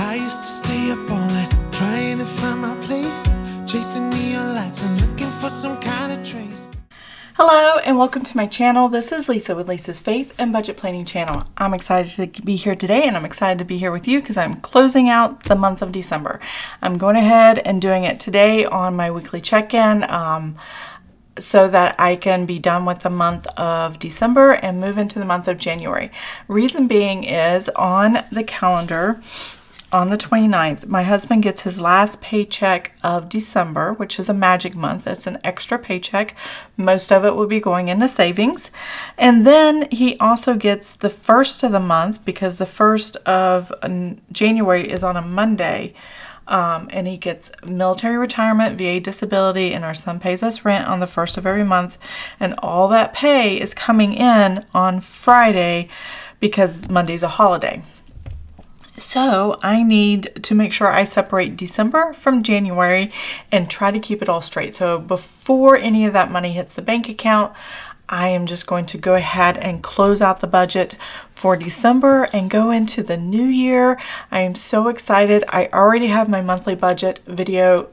I used to stay up all night trying to find my place, chasing neon lights and looking for some kind of trace. Hello and welcome to my channel. This is Lisa with Lisa's Faith and Budget Planning channel. I'm excited to be here today, and I'm excited to be here with you because I'm closing out the month of December. I'm going ahead and doing it today on my weekly check-in so that I can be done with the month of December and move into the month of January. Reason being is on the calendar on the 29th, my husband gets his last paycheck of December, which is a magic month. It's an extra paycheck. Most of it will be going into savings. And then he also gets the first of the month, because the first of January is on a Monday. And he gets military retirement, VA disability, and our son pays us rent on the first of every month. And all that pay is coming in on Friday because Monday's a holiday. So I need to make sure I separate December from January and try to keep it all straight. So before any of that money hits the bank account, I am just going to go ahead and close out the budget for December and go into the new year. I am so excited. I already have my monthly budget video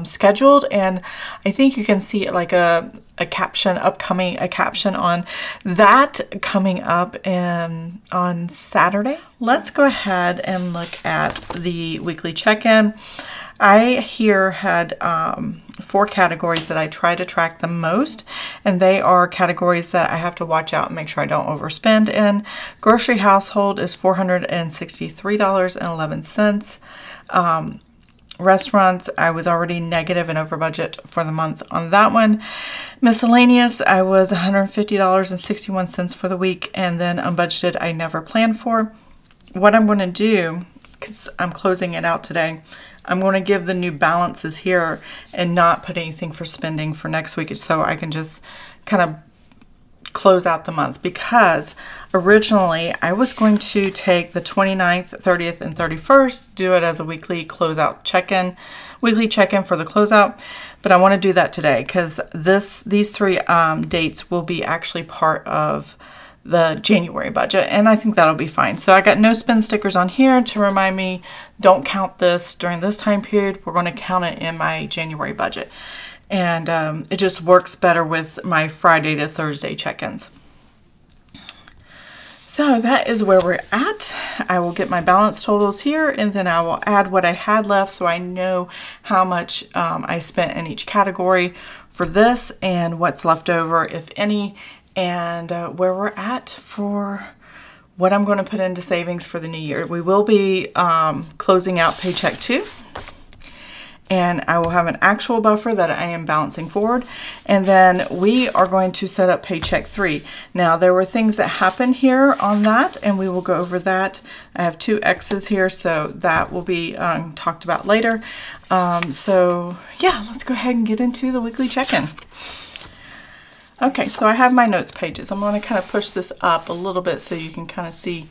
scheduled, and I think you can see like a caption on that coming up on Saturday. Let's go ahead and look at the weekly check-in. I here had 4 categories that I try to track the most, and they are categories that I have to watch out and make sure I don't overspend in. Grocery household is $463.11. Restaurants, I was already negative and over budget for the month on that one. Miscellaneous, I was $150.61 for the week, and then unbudgeted, I never planned for. What I'm going to do, because I'm closing it out today, I'm going to give the new balances here and not put anything for spending for next week, so I can just kind of close out the month, because originally I was going to take the 29th, 30th, and 31st, do it as a weekly closeout check-in, weekly check-in for the closeout, but I want to do that today because these 3 dates will be actually part of the January budget, and I think that'll be fine. So I got no spend stickers on here to remind me, don't count this during this time period. We're going to count it in my January budget. And it just works better with my Friday to Thursday check-ins. So that is where we're at. I will get my balance totals here, and then I will add what I had left so I know how much I spent in each category for this and what's left over, if any, and where we're at for what I'm going to put into savings for the new year. We will be closing out Paycheck 2. And I will have an actual buffer that I am balancing forward. And then we are going to set up Paycheck 3. Now, there were things that happened here on that, and we will go over that. I have 2 X's here, so that will be talked about later. So yeah, let's go ahead and get into the weekly check-in. Okay, so I have my notes pages. I'm going to kind of push this up a little bit so you can kind of see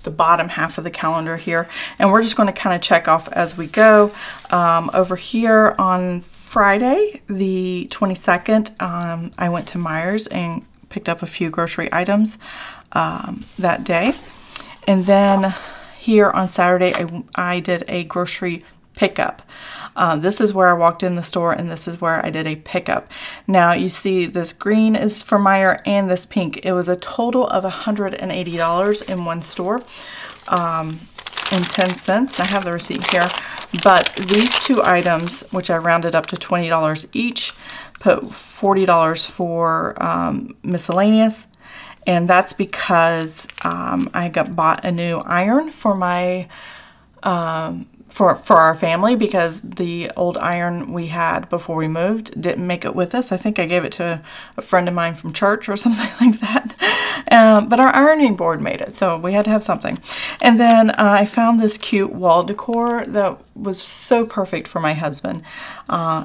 the bottom half of the calendar here, and we're just going to kind of check off as we go. Over here on Friday the 22nd, I went to Meijer's and picked up a few grocery items that day, and then here on Saturday I did a grocery pickup. This is where I walked in the store, and this is where I did a pickup. Now you see this green is for Meijer and this pink. It was a total of $180 in one store and 10 cents. I have the receipt here, but these 2 items, which I rounded up to $20 each, put $40 for miscellaneous, and that's because I bought a new iron for my for our family, because the old iron we had before we moved didn't make it with us. I think I gave it to a friend of mine from church or something like that. But our ironing board made it, so we had to have something. And then I found this cute wall decor that was so perfect for my husband.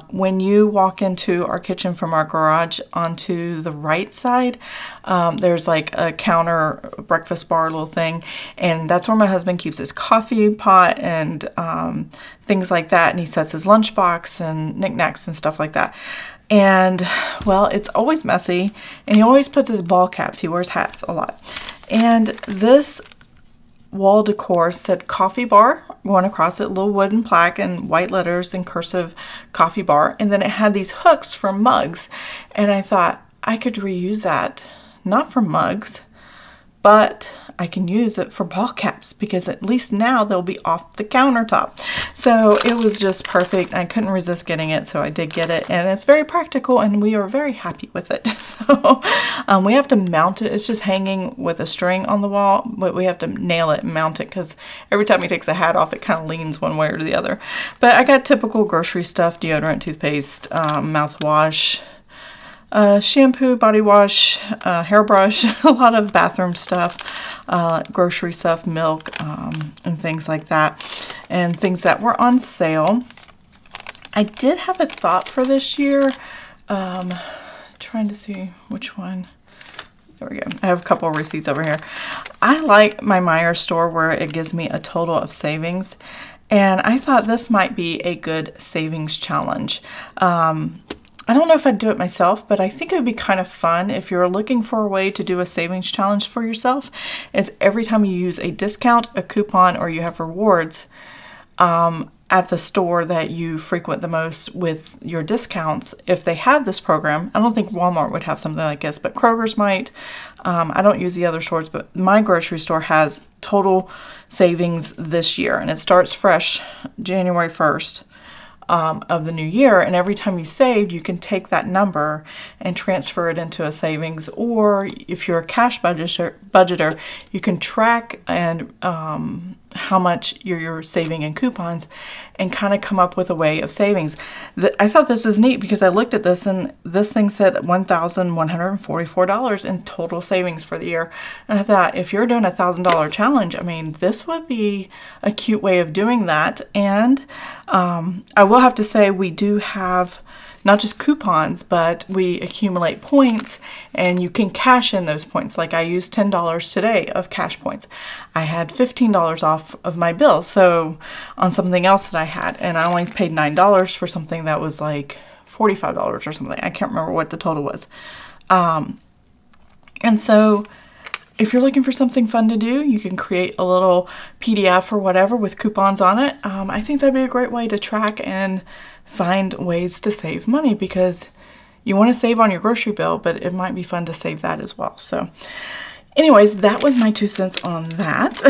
When you walk into our kitchen from our garage onto the right side, there's like a counter breakfast bar little thing, and that's where my husband keeps his coffee pot and things like that, and he sets his lunchbox and knickknacks and stuff like that. And well, it's always messy, and he always puts his ball caps. He wears hats a lot, and this wall decor said coffee bar going across it, little wooden plaque and white letters in cursive coffee bar. And then it had these hooks for mugs. And I thought I could reuse that, not for mugs, but I can use it for ball caps because at least now they'll be off the countertop. So it was just perfect. I couldn't resist getting it, so I did get it. And it's very practical and we are very happy with it. So we have to mount it. It's just hanging with a string on the wall, but we have to nail it and mount it because every time he takes the hat off, it kind of leans one way or the other. But I got typical grocery stuff, deodorant, toothpaste, mouthwash, shampoo, body wash, hairbrush, a lot of bathroom stuff, grocery stuff, milk, and things like that, and things that were on sale. I did have a thought for this year, trying to see which one. There we go. I have a couple of receipts over here. I like my Meijer store where it gives me a total of savings, and I thought this might be a good savings challenge. I don't know if I'd do it myself, but I think it would be kind of fun if you're looking for a way to do a savings challenge for yourself, is every time you use a discount, a coupon, or you have rewards at the store that you frequent the most with your discounts, if they have this program. I don't think Walmart would have something like this, but Kroger's might. I don't use the other stores, but my grocery store has total savings this year, and it starts fresh January 1st. Of the new year, and every time you saved, you can take that number and transfer it into a savings, or if you're a cash budgeter, you can track and how much you're saving in coupons and kind of come up with a way of savings. I thought this was neat because I looked at this and this thing said $1,144 in total savings for the year. And I thought, if you're doing a $1,000 challenge, I mean, this would be a cute way of doing that. And I will have to say we do have not just coupons, but we accumulate points and you can cash in those points. Like I used $10 today of cash points. I had $15 off of my bill, so on something else that I had, and I only paid $9 for something that was like $45 or something. I can't remember what the total was. And so if you're looking for something fun to do, you can create a little PDF or whatever with coupons on it. I think that'd be a great way to track and find ways to save money, because you want to save on your grocery bill, but it might be fun to save that as well. So anyways, that was my 2 cents on that.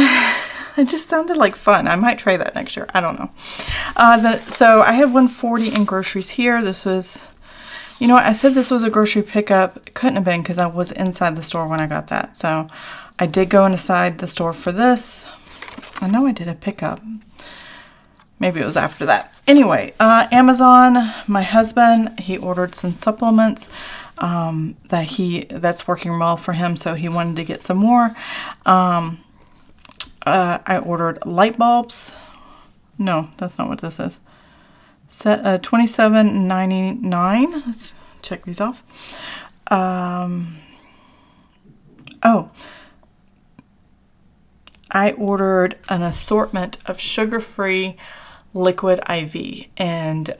It just sounded like fun. I might try that next year. I don't know. So I have $140 in groceries here. This was, you know what, I said this was a grocery pickup. It couldn't have been because I was inside the store when I got that. So I did go inside the store for this. I know I did a pickup. Maybe it was after that. Anyway, Amazon, my husband, he ordered some supplements that's working well for him, so he wanted to get some more. I ordered light bulbs. No, that's not what this is. $27.99. Let's check these off. Oh, I ordered an assortment of sugar-free liquid IV and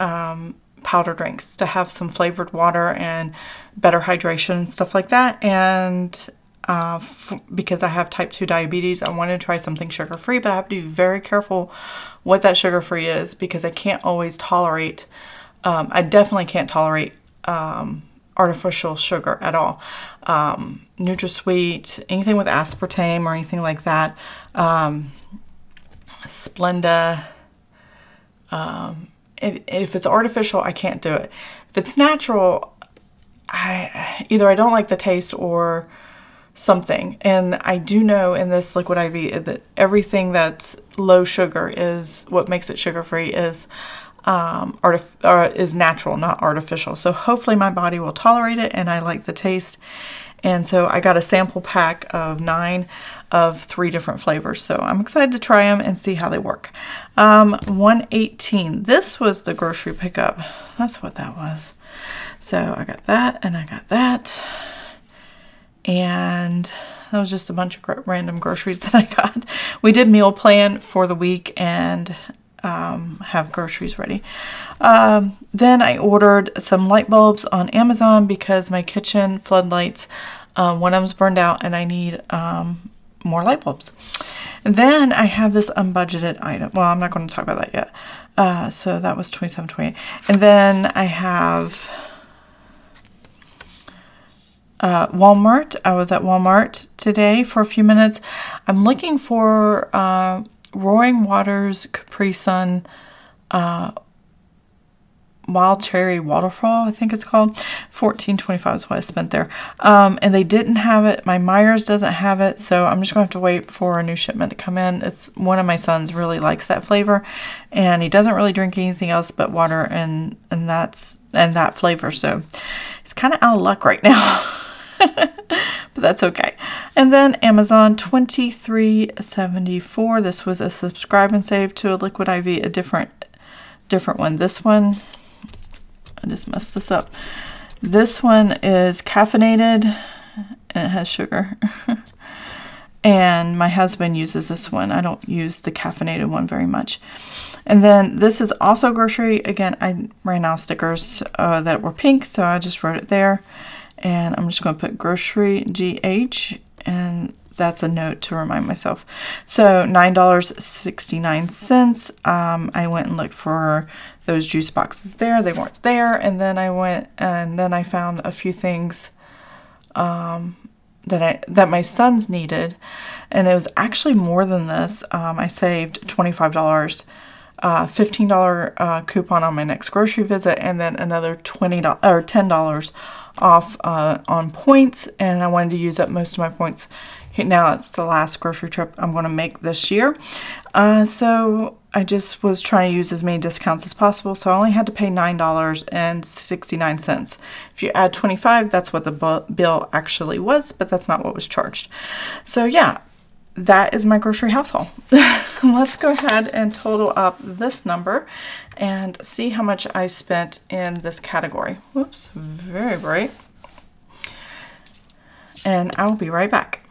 powder drinks to have some flavored water and better hydration and stuff like that. And because I have type 2 diabetes, I wanted to try something sugar-free, but I have to be very careful what that sugar-free is because I can't always tolerate, I definitely can't tolerate artificial sugar at all. NutraSweet, anything with aspartame or anything like that. Splenda. If it's artificial, I can't do it. If it's natural, either I don't like the taste or something. And I do know in this liquid IV that everything that's low sugar is what makes it sugar-free is natural, not artificial. So hopefully my body will tolerate it and I like the taste. And so I got a sample pack of 9 of 3 different flavors. So I'm excited to try them and see how they work. $118. This was the grocery pickup. That's what that was. So I got that and I got that. And that was just a bunch of random groceries that I got. We did meal plan for the week and have groceries ready. Then I ordered some light bulbs on Amazon because my kitchen floodlights, one of them's burned out and I need more light bulbs. And then I have this unbudgeted item. Well, I'm not going to talk about that yet. So that was $27.28. And then I have Walmart. I was at Walmart today for a few minutes. I'm looking for Roaring Waters Capri Sun Wild Cherry Waterfall, I think it's called. $14.25 is what I spent there. And they didn't have it. My Myers doesn't have it, so I'm just going to have to wait for a new shipment to come in. It's one of my sons really likes that flavor, and he doesn't really drink anything else but water and that flavor. So he's kind of out of luck right now. But that's okay. And then Amazon, $23.74. This was a subscribe and save to a Liquid IV, a different one. This one, I just messed this up. This one is caffeinated and it has sugar. And my husband uses this one. I don't use the caffeinated one very much. And then this is also grocery. Again, I ran out of stickers that were pink, so I just wrote it there. And I'm just going to put grocery GH, and that's a note to remind myself. So $9.69. I went and looked for those juice boxes there. They weren't there. And then I went and then I found a few things that my sons needed. And it was actually more than this. I saved $25. $15 coupon on my next grocery visit, and then another $20 or $10 off on points. And I wanted to use up most of my points. Now it's the last grocery trip I'm going to make this year. So I just was trying to use as many discounts as possible. So I only had to pay $9.69. If you add 25, that's what the bill actually was, but that's not what was charged. So yeah, that is my grocery house haul. Let's go ahead and total up this number and see how much I spent in this category. Whoops, very bright. And I will be right back.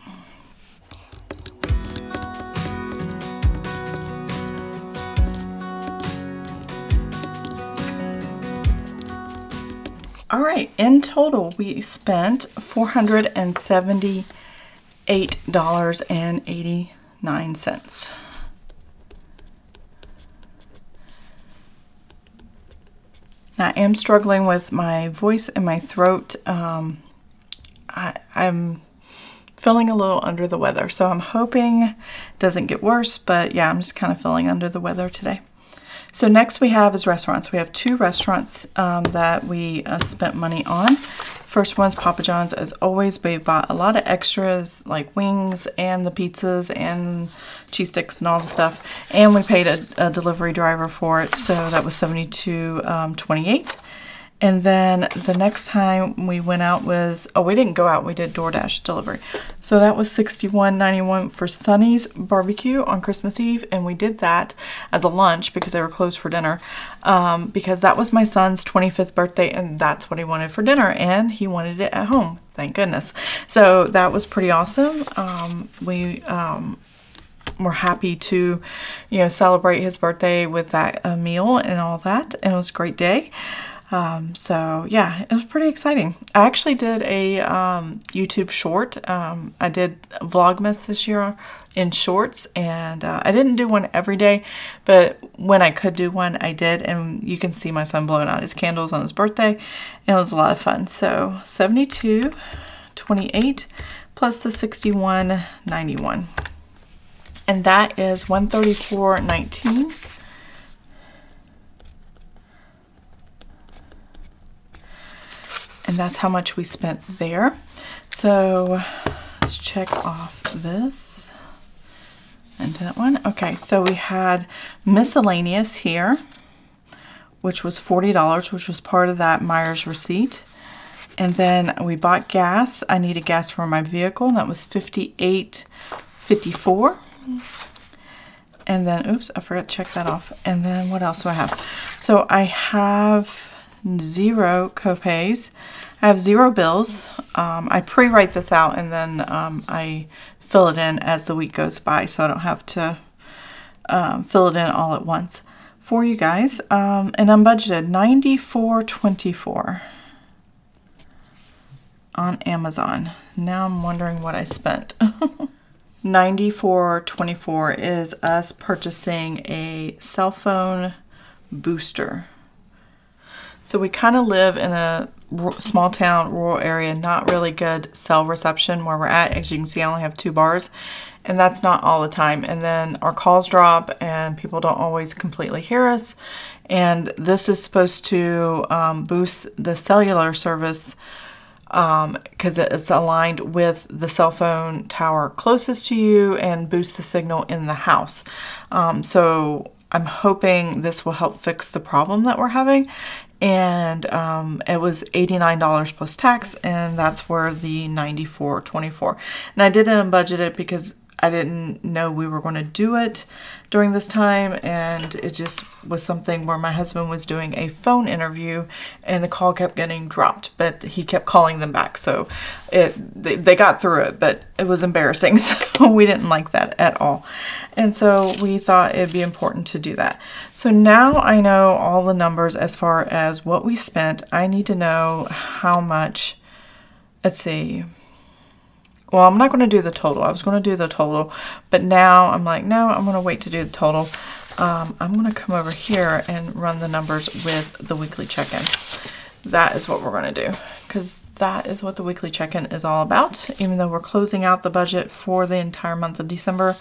All right, in total, we spent $478.89. Now, I am struggling with my voice and my throat. I'm feeling a little under the weather, so I'm hoping it doesn't get worse, but yeah, I'm just kind of feeling under the weather today. So next we have is restaurants. We have two restaurants that we spent money on. First one's Papa John's. As always, we bought a lot of extras like wings and the pizzas and cheese sticks and all the stuff. And we paid a delivery driver for it, so that was $72.28. And then the next time we went out was, oh, we didn't go out, we did DoorDash delivery. So that was $61.91 for Sonny's Barbecue on Christmas Eve. And we did that as a lunch because they were closed for dinner. Because that was my son's 25th birthday and that's what he wanted for dinner. And he wanted it at home, thank goodness. So that was pretty awesome. We were happy to, celebrate his birthday with that meal and all that. And it was a great day. So yeah, it was pretty exciting. I actually did a YouTube short. I did Vlogmas this year in shorts, and I didn't do one every day, but when I could do one, I did. And you can see my son blowing out his candles on his birthday, and it was a lot of fun. So $72.28 plus the $61.91, and that is $134.19. And that's how much we spent there. So let's check off this and that one. Okay, so we had miscellaneous here, which was $40, which was part of that Myers receipt. And then we bought gas. I needed gas for my vehicle, and that was $58.54. And then, oops, I forgot to check that off. And then what else do I have? So I have 0 copays. I have 0 bills. I pre-write this out and then I fill it in as the week goes by, so I don't have to fill it in all at once for you guys. And unbudgeted, $94.24 on Amazon. Now I'm wondering what I spent. $94.24 is us purchasing a cell phone booster. So we kind of live in a small town, rural area, not really good cell reception where we're at. As you can see, I only have 2 bars, and that's not all the time. And then our calls drop and people don't always completely hear us. And this is supposed to boost the cellular service because it's aligned with the cell phone tower closest to you and boost the signal in the house. So I'm hoping this will help fix the problem that we're having. And it was $89 plus tax, and that's where the $94.24. And I didn't budget it because I didn't know we were going to do it during this time, and it just was something where my husband was doing a phone interview and the call kept getting dropped, but he kept calling them back. So they got through it, but it was embarrassing. So we didn't like that at all. And so we thought it'd be important to do that. So now I know all the numbers as far as what we spent. I need to know how much, let's see. Well, I'm not going to do the total. I was going to do the total, but now I'm like, no, I'm going to wait to do the total. I'm going to come over here and run the numbers with the weekly check-in. That is what we're going to do, because that is what the weekly check-in is all about, even though we're closing out the budget for the entire month of December.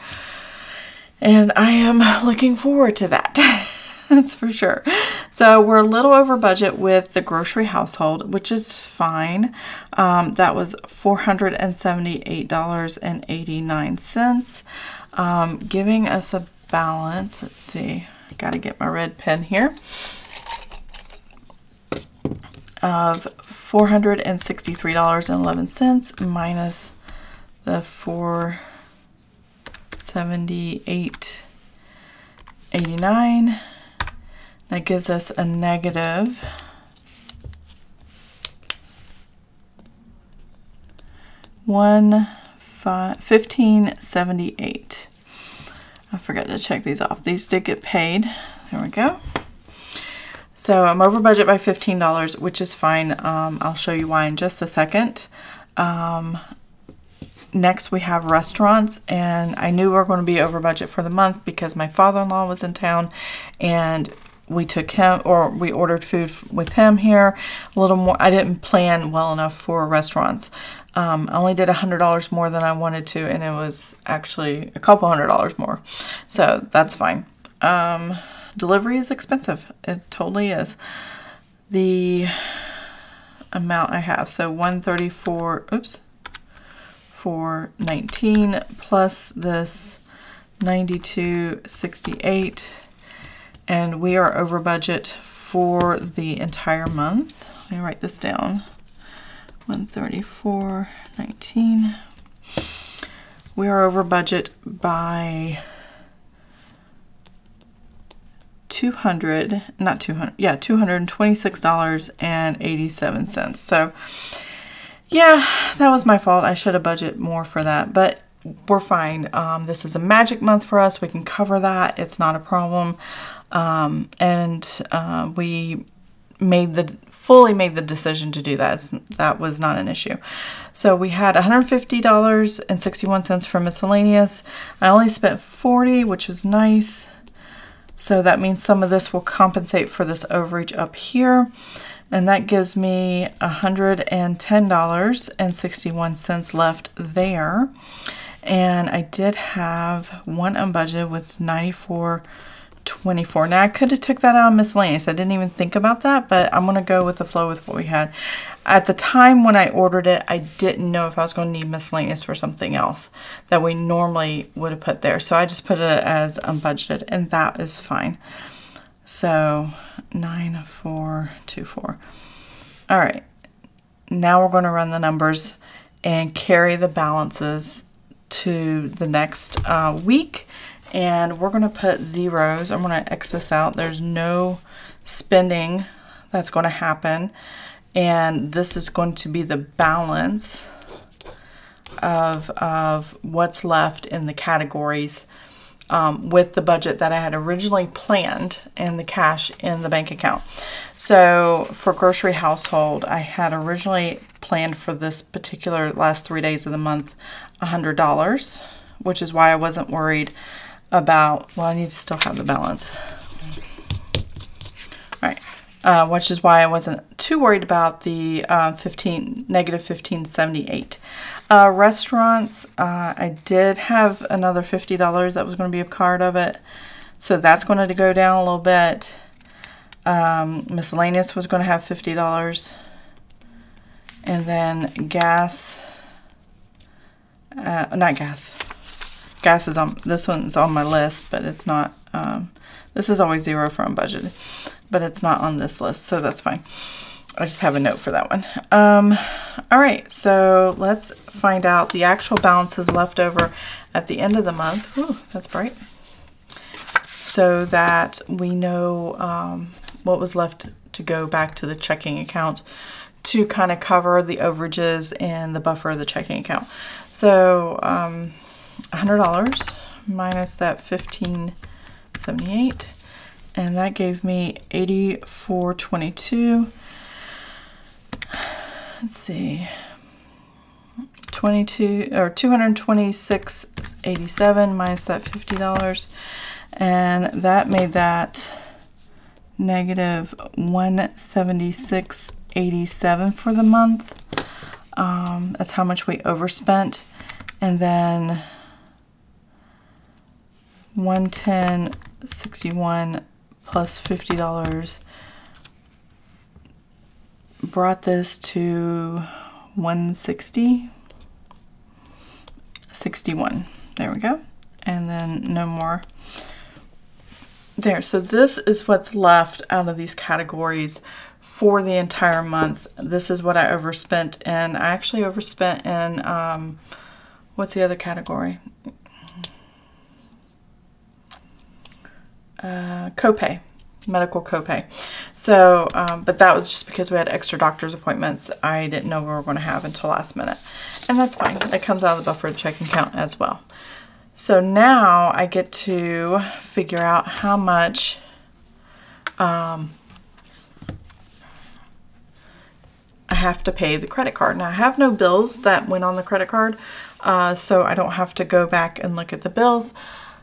And I am looking forward to that. That's for sure. So we're a little over budget with the grocery household, which is fine. That was $478.89, giving us a balance. Let's see, I got to get my red pen here, of $463.11 minus the $478.89. That gives us a negative $15.78. I forgot to check these off. These did get paid. There we go. So I'm over budget by $15, which is fine. I'll show you why in just a second. Next we have restaurants, and I knew we were going to be over budget for the month because my father-in-law was in town, and we took him, or we ordered food with him here a little more. I didn't plan well enough for restaurants. I only did $100 more than I wanted to, and it was actually a couple $100 more. So that's fine. Delivery is expensive. It totally is. The amount I have, so 134, oops, 419 plus this 92.68. And we are over budget for the entire month. Let me write this down. 134.19. We are over budget by $226.87. So yeah, that was my fault. I should have budgeted more for that, but we're fine. This is a magic month for us. We can cover that. It's not a problem. We fully made the decision to do that. That was not an issue. So we had $150.61 for miscellaneous. I only spent $40, which was nice. So that means some of this will compensate for this overage up here. And that gives me $110.61 left there. And I did have one unbudgeted with $94.24. Now I could have took that out of miscellaneous. I didn't even think about that, but I'm going to go with the flow with what we had. At the time when I ordered it, I didn't know if I was going to need miscellaneous for something else that we normally would have put there. So I just put it as unbudgeted, and that is fine. So 9424. All right. Now we're going to run the numbers and carry the balances to the next week. And we're going to put zeros. I'm going to X this out. There's no spending that's going to happen. And this is going to be the balance of what's left in the categories with the budget that I had originally planned and the cash in the bank account. So for grocery household, I had originally planned for this particular last 3 days of the month $100. which is why I wasn't worried about, well, I need to still have the balance. All right, which is why I wasn't too worried about the negative 1578. Restaurants, I did have another $50 that was going to be a part of it, so that's going to go down a little bit. Miscellaneous was going to have $50, and then gas, not gas. Gas is on, this one's on my list, but it's not, this is always zero from budget, but it's not on this list, so that's fine. I just have a note for that one. All right, so let's find out the actual balances left over at the end of the month. Ooh, that's bright. So that we know what was left to go back to the checking account to kind of cover the overages and the buffer of the checking account. So $100 minus that $15.78, and that gave me $84.22. Let's see, 226.87 minus that $50, and that made that negative 176.87 for the month. That's how much we overspent. And then 110.61 plus $50 brought this to 160.61. There we go. And then no more there. So this is what's left out of these categories for the entire month. This is what I overspent, and I actually overspent in what's the other category? Copay, medical copay. So, but that was just because we had extra doctor's appointments I didn't know we were going to have until last minute. And that's fine. That comes out of the buffer checking account as well. So now I get to figure out how much I have to pay the credit card. Now I have no bills that went on the credit card, so I don't have to go back and look at the bills,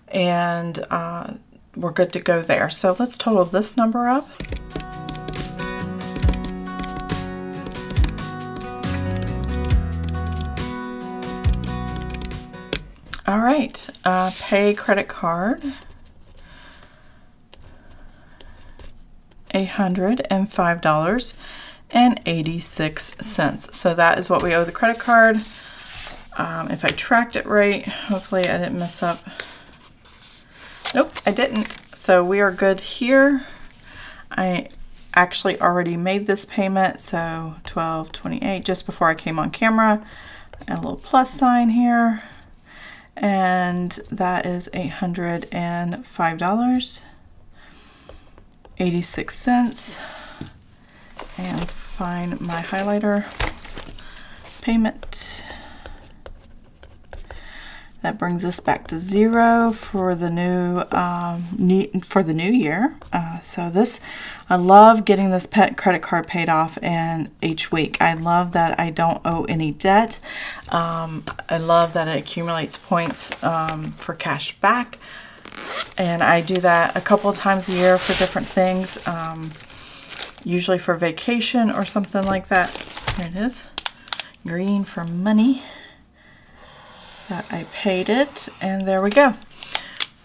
and we're good to go there. So let's total this number up. All right, pay credit card, $105.86. So that is what we owe the credit card. If I tracked it right, hopefully I didn't mess up. Nope, I didn't. So we are good here. I actually already made this payment, so $12.28 just before I came on camera. And a little plus sign here. And that is $805.86. And find my highlighter. Payment. That brings us back to zero for the new year. So this, I love getting this pet credit card paid off and each week. I love that I don't owe any debt. I love that it accumulates points for cash back, and I do that a couple of times a year for different things. Usually for vacation or something like that. Here it is, green for money. I paid it, and there we go.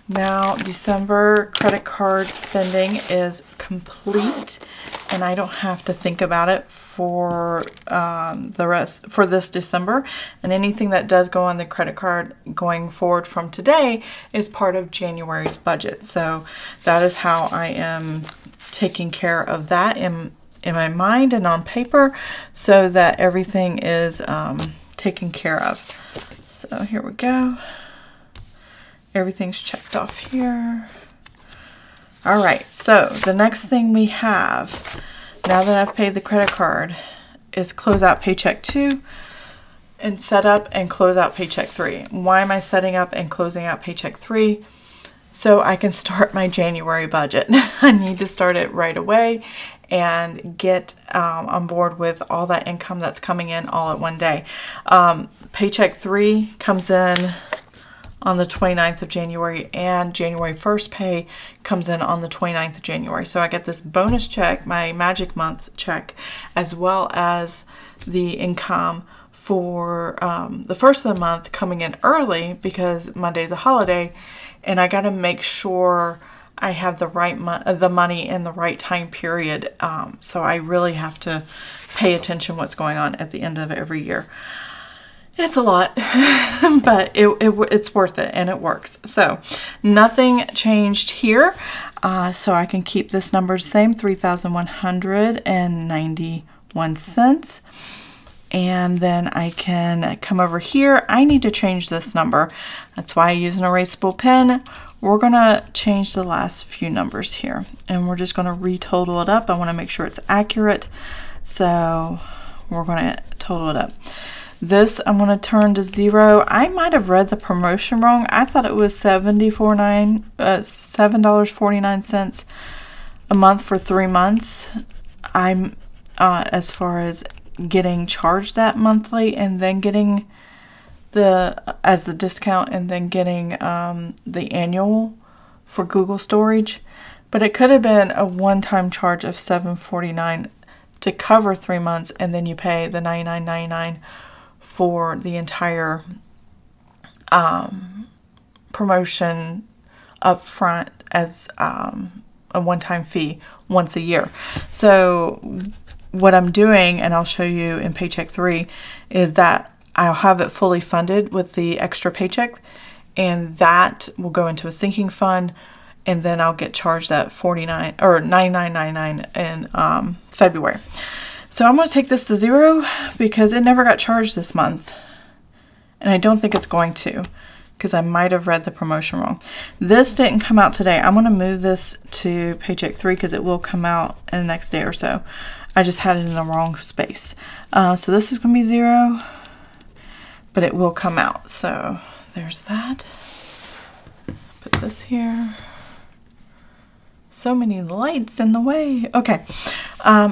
Now December credit card spending is complete, and I don't have to think about it for the rest for this December. And anything that does go on the credit card going forward from today is part of January's budget. So that is how I am taking care of that in my mind and on paper, so that everything is taken care of. So here we go. Everything's checked off here. All right, so the next thing we have, now that I've paid the credit card, is close out Paycheck 2 and set up and close out Paycheck 3. Why am I setting up and closing out Paycheck 3? So I can start my January budget. I need to start it right away and get on board with all that income that's coming in all at one day. Paycheck 3 comes in on the 29th of January, and January 1st pay comes in on the 29th of January. So I get this bonus check, my magic month check, as well as the income for the first of the month coming in early because Monday's a holiday, and I got to make sure I have the right the money in the right time period. So I really have to pay attention what's going on at the end of every year. It's a lot, but it's worth it, and it works. So nothing changed here. So I can keep this number the same, $3,191. And then I can come over here. I need to change this number. That's why I use an erasable pen. We're gonna change the last few numbers here, and we're just gonna retotal it up. I wanna make sure it's accurate. So we're gonna total it up. This I'm going to turn to 0. I might have read the promotion wrong. I thought it was $7.49 a month for 3 months. I'm as far as getting charged that monthly and then getting as the discount and then getting the annual for Google storage. But it could have been a one-time charge of $7.49 to cover 3 months, and then you pay the $99.99 for the entire promotion up front as a one-time fee once a year. So what I'm doing, and I'll show you in Paycheck 3, is that I'll have it fully funded with the extra paycheck, and that will go into a sinking fund, and then I'll get charged that $49 or $99.99 in February. So I'm going to take this to 0 because it never got charged this month. And I don't think it's going to, because I might have read the promotion wrong. This didn't come out today. I'm going to move this to Paycheck 3 because it will come out in the next day or so. I just had it in the wrong space. So this is going to be 0, but it will come out. So there's that. Put this here. So many lights in the way. Okay,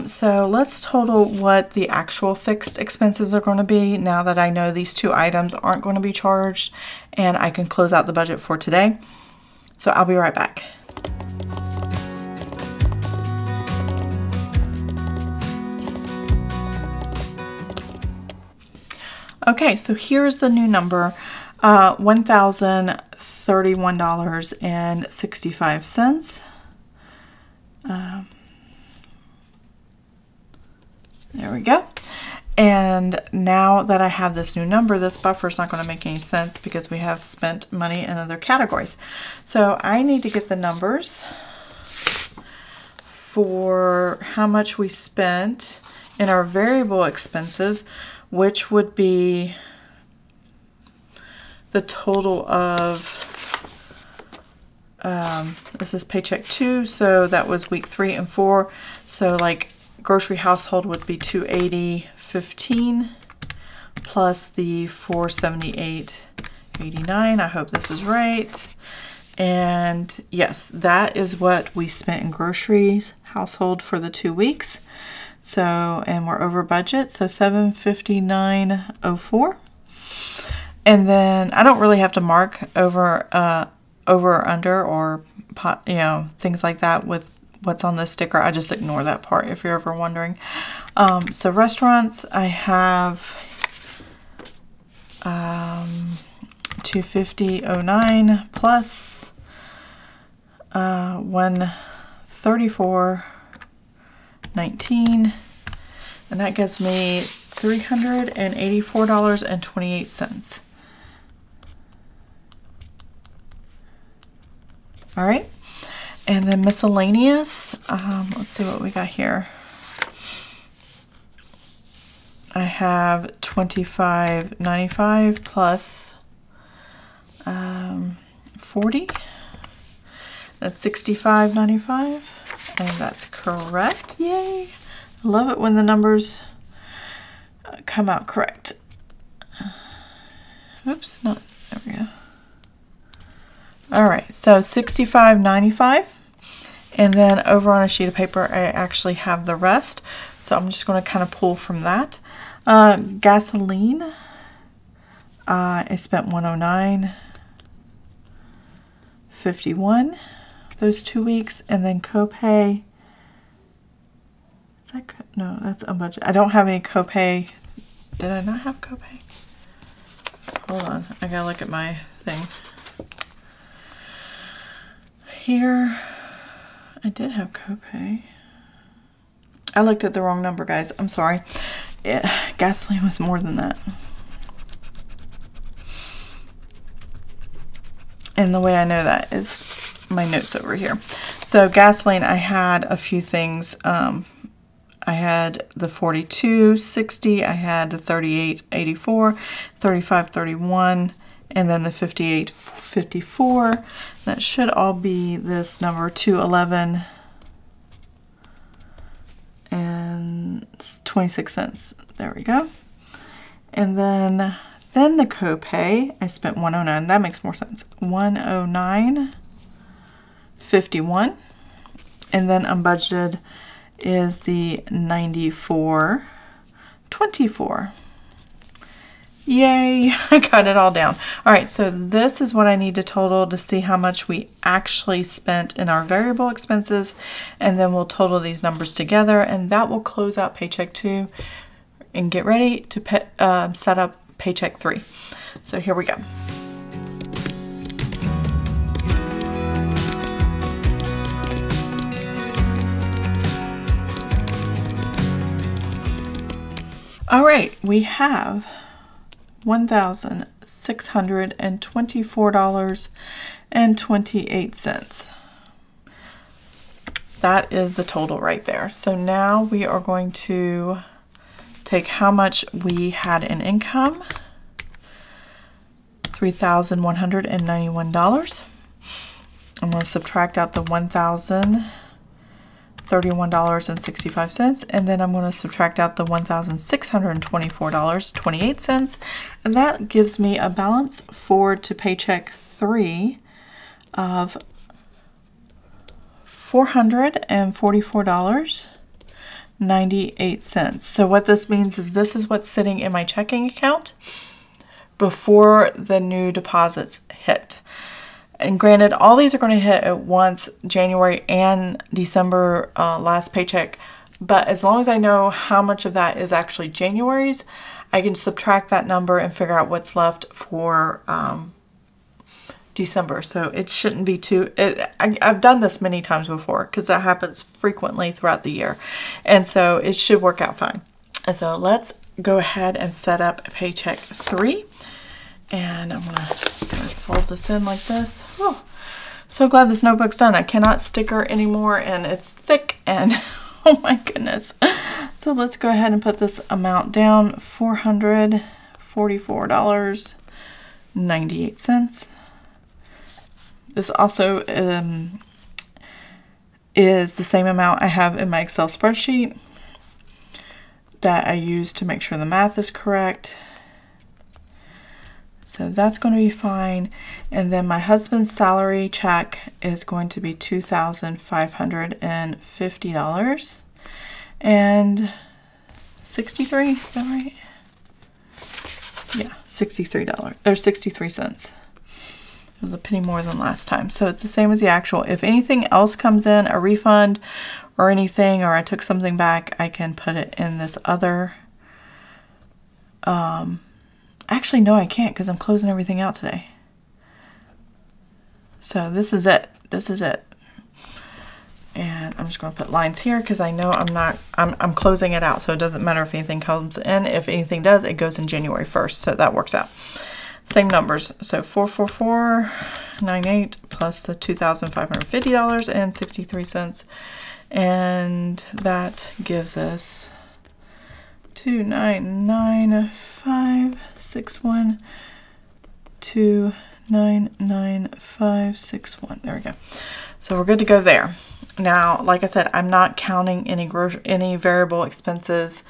so let's total what the actual fixed expenses are going to be now that I know these 2 items aren't going to be charged, and I can close out the budget for today. So I'll be right back. Okay, so here's the new number, $1,031.65. There we go. And now that I have this new number, this buffer is not going to make any sense because we have spent money in other categories. So I need to get the numbers for how much we spent in our variable expenses, which would be the total of this is Paycheck 2, so that was week 3 and 4. So like grocery household would be $280.15 plus the $478.89. I hope this is right. And yes, that is what we spent in groceries household for the 2 weeks. So, and we're over budget, so $759.04. And then I don't really have to mark over or under, or things like that with what's on this sticker. I just ignore that part if you're ever wondering. So restaurants, I have $250.09 plus $134.19, and that gives me $384.28. All right, and then miscellaneous, let's see what we got here. I have $25.95 plus 40. That's $65.95, and that's correct. Yay! I love it when the numbers come out correct. Oops, there we go. All right, so $65.95, and then over on a sheet of paper, I actually have the rest. So I'm just going to kind of pull from that. Gasoline, I spent $109. $51 those 2 weeks, and then copay. Is that no? That's a budget. I don't have any copay. Did I not have copay? Hold on, I gotta look at my thing. Here, I did have copay. I looked at the wrong number, guys. I'm sorry. Gasoline was more than that. And the way I know that is my notes over here. So gasoline, I had a few things. I had the 42.60, I had the 38.84, 35.31, and then the 58.54. That should all be this number, 211 and 26 cents. There we go. And then the copay, I spent 109. That makes more sense. 109.51. And then unbudgeted is the 94.24. Yay, I got it all down. All right, so this is what I need to total to see how much we actually spent in our variable expenses, and then we'll total these numbers together, and that will close out Paycheck 2 and get ready to set up Paycheck 3. So here we go. All right, we have $1,624.28. That is the total right there. So now we are going to take how much we had in income, $3,191. I'm going to subtract out the $1,031.65, and then I'm going to subtract out the $1,624.28, and that gives me a balance forward to Paycheck 3 of $444.98. So what this means is this is what's sitting in my checking account before the new deposits hit. And granted, all these are going to hit at once, January and December last paycheck. But as long as I know how much of that is actually January's, I can subtract that number and figure out what's left for December. So it shouldn't be too... I've done this many times before because that happens frequently throughout the year. And so it should work out fine. And so let's go ahead and set up Paycheck 3. And I'm going to fold this in like this. Oh, so glad this notebook's done. I cannot sticker anymore, and it's thick, and oh my goodness. So let's go ahead and put this amount down, $444.98. This also is the same amount I have in my Excel spreadsheet that I use to make sure the math is correct. So that's going to be fine. And then my husband's salary check is going to be $2,550 and 63, is that right? Yeah, $63 or 63 cents. It was a penny more than last time. So it's the same as the actual. If anything else comes in, a refund or anything, or I took something back, I can put it in this other actually, no, I can't because I'm closing everything out today. So this is it. This is it. And I'm just going to put lines here because I know I'm closing it out. So it doesn't matter if anything comes in. If anything does, it goes in January 1st. So that works out. Same numbers. So $444.98 plus the $2,550.63. And that gives us 299,561, 299,561. There we go. So we're good to go there. Now, like I said, I'm not counting any variable expenses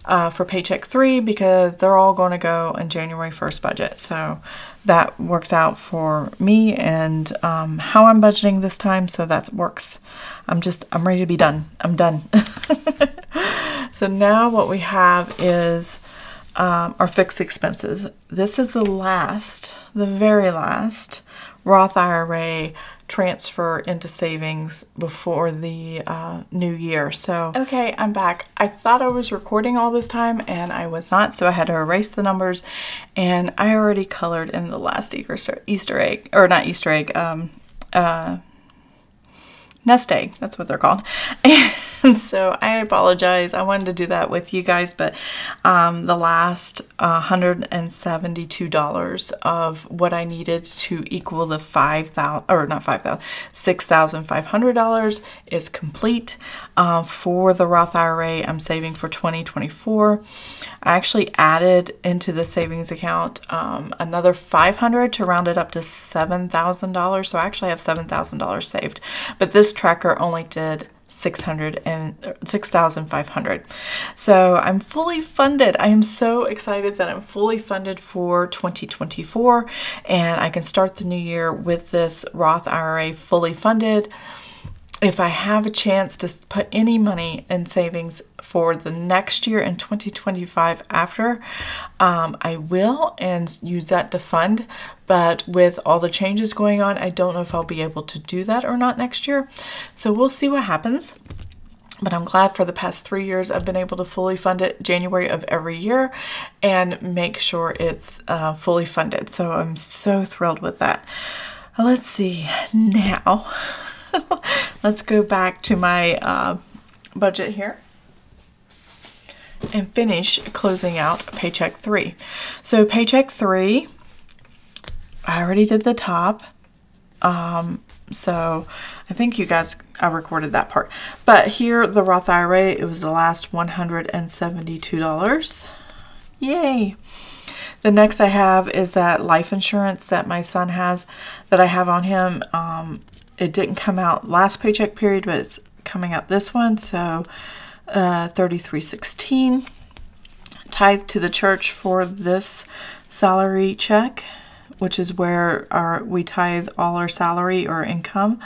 for Paycheck 3 because they're all going to go in January 1st budget. So that works out for me and how I'm budgeting this time. So that works. I'm ready to be done. I'm done. So now what we have is our fixed expenses. This is the very last Roth IRA transfer into savings before the new year. So, okay, I'm back. I thought I was recording all this time and I was not, so I had to erase the numbers, and I already colored in the last Easter egg, or not Easter egg, nest egg, that's what they're called. And so I apologize. I wanted to do that with you guys, but the last $172 of what I needed to equal the $6,500 is complete. For the Roth IRA, I'm saving for 2024. I actually added into the savings account another $500 to round it up to $7,000. So I actually have $7,000 saved, but this tracker only did $6,500. So I'm fully funded. I am so excited that I'm fully funded for 2024, and I can start the new year with this Roth IRA fully funded. If I have a chance to put any money in savings for the next year in 2025 after, I will, and use that to fund. But with all the changes going on, I don't know if I'll be able to do that or not next year. So we'll see what happens. But I'm glad for the past 3 years I've been able to fully fund it January of every year and make sure it's fully funded. So I'm so thrilled with that. Let's see now. Let's go back to my budget here and finish closing out Paycheck 3. So Paycheck 3, I already did the top. So I think you guys, I recorded that part. But here, the Roth IRA, it was the last $172. Yay! The next I have is that life insurance that my son has, that I have on him. It didn't come out last paycheck period, but it's coming out this one. So $33.16. Tithe to the church for this salary check, which is where we tithe all our salary or income.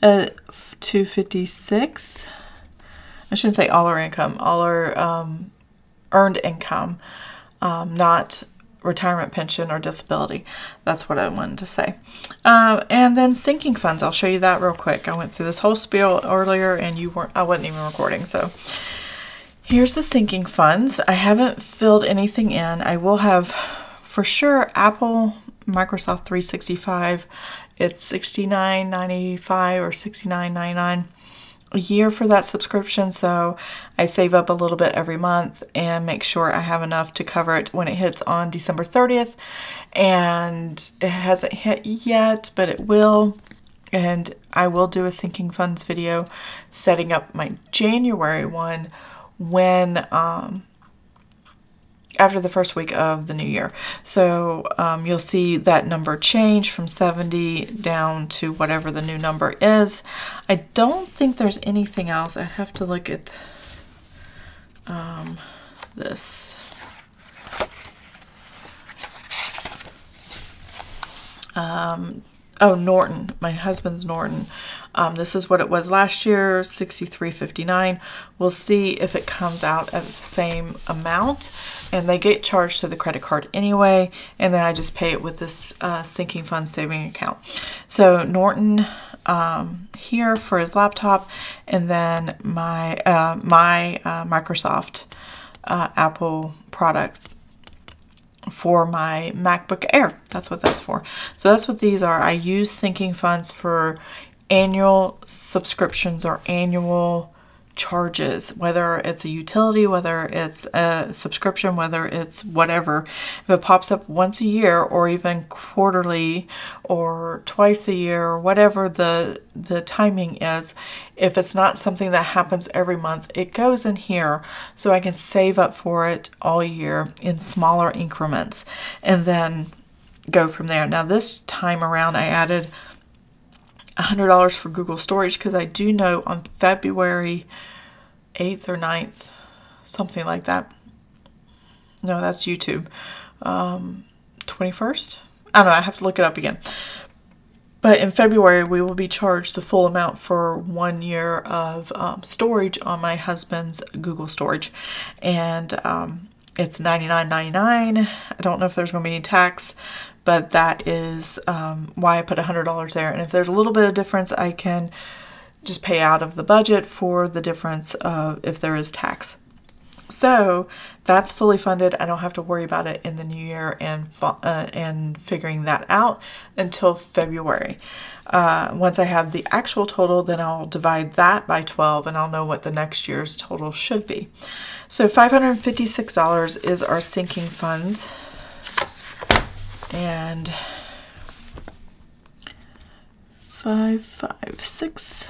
$256. I shouldn't say all our income, all our earned income, not retirement pension or disability. That's what I wanted to say. And then sinking funds. I'll show you that real quick. I went through this whole spiel earlier and I wasn't even recording. So here's the sinking funds. I haven't filled anything in. I will have for sure Apple, Microsoft 365. It's $69.95 or $69.99 a year for that subscription. So I save up a little bit every month and make sure I have enough to cover it when it hits on December 30th. And it hasn't hit yet, but it will. And I will do a sinking funds video setting up my January one when after the first week of the new year. So you'll see that number change from 70 down to whatever the new number is. I don't think there's anything else. I have to look at this. Oh, Norton, my husband's Norton. This is what it was last year, $63.59. We'll see if it comes out at the same amount, and they get charged to the credit card anyway, and then I just pay it with this sinking fund saving account. So Norton here for his laptop, and then my Microsoft Apple product for my MacBook Air. That's what that's for. So that's what these are. I use sinking funds for annual subscriptions or annual charges, whether it's a utility, whether it's a subscription, whether it's whatever. If it pops up once a year or even quarterly or twice a year or whatever the timing is, if it's not something that happens every month, it goes in here so I can save up for it all year in smaller increments and then go from there. Now this time around I added $100 for Google storage because I do know on February 8th or 9th, something like that. No, that's YouTube. 21st? I don't know, I have to look it up again. But in February, we will be charged the full amount for 1 year of storage on my husband's Google storage. And it's $99.99. I don't know if there's going to be any tax, but that is why I put $100 there. And if there's a little bit of difference, I can just pay out of the budget for the difference if there is tax. So that's fully funded. I don't have to worry about it in the new year and figuring that out until February. Once I have the actual total, then I'll divide that by 12 and I'll know what the next year's total should be. So $556 is our sinking funds. And 556.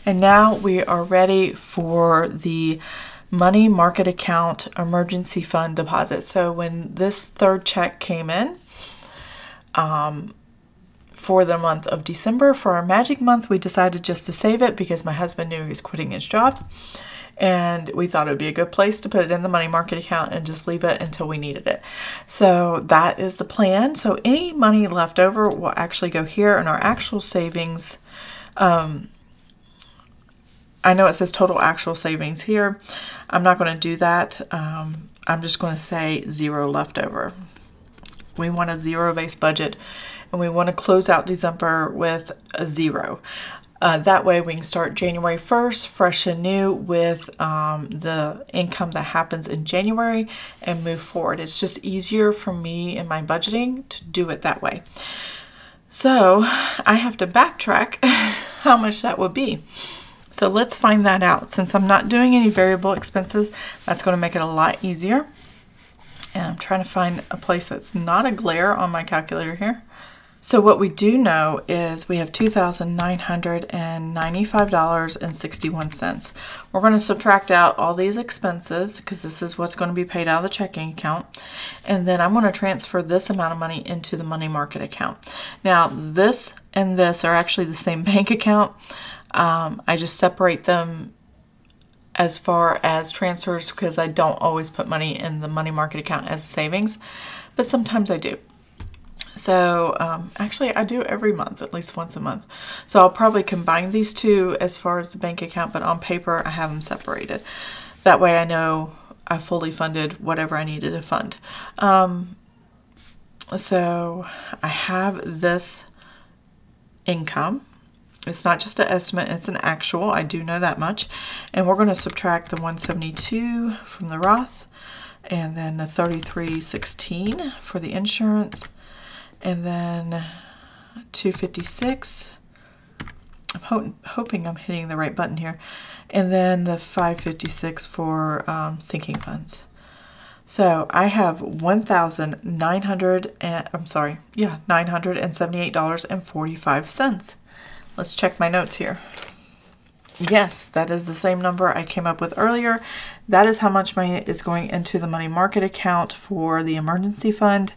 And now we are ready for the money market account emergency fund deposit. So when this third check came in for the month of December, for our magic month, we decided just to save it because my husband knew he was quitting his job. And we thought it would be a good place to put it in the money market account and just leave it until we needed it. So that is the plan. So any money left over will actually go here in our actual savings. I know it says total actual savings here. I'm not going to do that. I'm just going to say 0 left over. We want a zero-based budget, and we want to close out December with a 0. That way we can start January 1st fresh and new with the income that happens in January and move forward. It's just easier for me in my budgeting to do it that way. So I have to backtrack how much that would be. So let's find that out. Since I'm not doing any variable expenses, that's going to make it a lot easier. And I'm trying to find a place that's not a glare on my calculator here. So what we do know is we have $2,995.61. We're going to subtract out all these expenses because this is what's going to be paid out of the checking account. And then I'm going to transfer this amount of money into the money market account. Now this and this are actually the same bank account. I just separate them as far as transfers because I don't always put money in the money market account as savings, but sometimes I do. So actually I do every month, at least once a month. So I'll probably combine these two as far as the bank account, but on paper I have them separated. That way I know I fully funded whatever I needed to fund. So I have this income. It's not just an estimate, it's an actual. I do know that much. And we're going to subtract the 172 from the Roth and then the 3316 for the insurance and then 256. I'm hoping I'm hitting the right button here. And then the 556 for sinking funds. So I have $978.45. Let's check my notes here. Yes, that is the same number I came up with earlier. That is how much money is going into the money market account for the emergency fund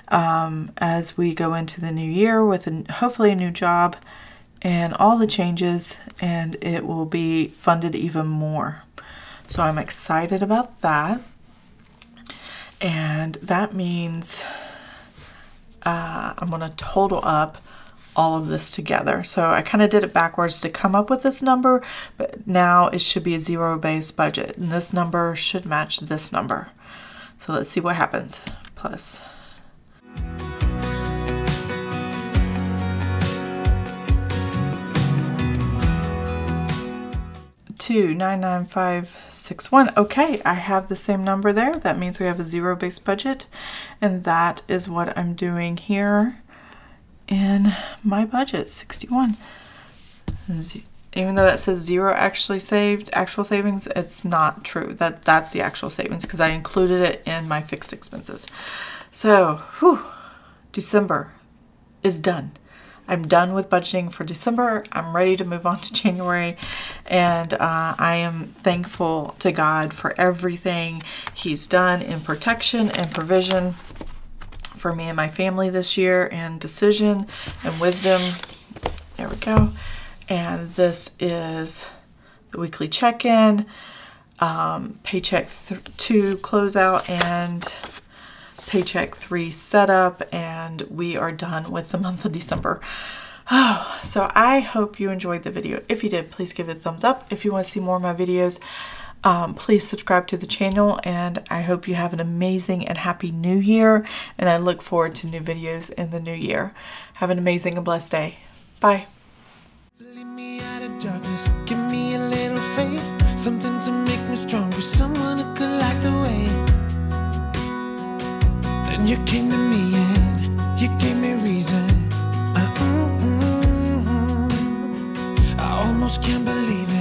as we go into the new year with hopefully a new job and all the changes, and it will be funded even more. So I'm excited about that. And that means I'm going to total up all of this together. So I kind of did it backwards to come up with this number, but now it should be a zero-based budget, and this number should match this number. So let's see what happens. Plus $2,995.61. Okay, I have the same number there. That means we have a zero-based budget, and that is what I'm doing here in my budget, 61. Even though that says 0 actually saved, actual savings, it's not true. That's the actual savings because I included it in my fixed expenses. So, December is done. I'm done with budgeting for December. I'm ready to move on to January, and I am thankful to God for everything He's done in protection and provision for me and my family this year, and decision and wisdom. There we go. And this is the weekly check-in, Paycheck 2 closeout, and Paycheck 3 setup, and we are done with the month of December. So I hope you enjoyed the video. If you did, please give it a thumbs up. If you want to see more of my videos, Please subscribe to the channel, and I hope you have an amazing and happy new year, and I look forward to new videos in the new year. Have an amazing and blessed day. Bye. Lead me out of darkness, give me a little faith, something to make me stronger, someone who could light the way. Then you came to me and you gave me reason. I almost can't believe it.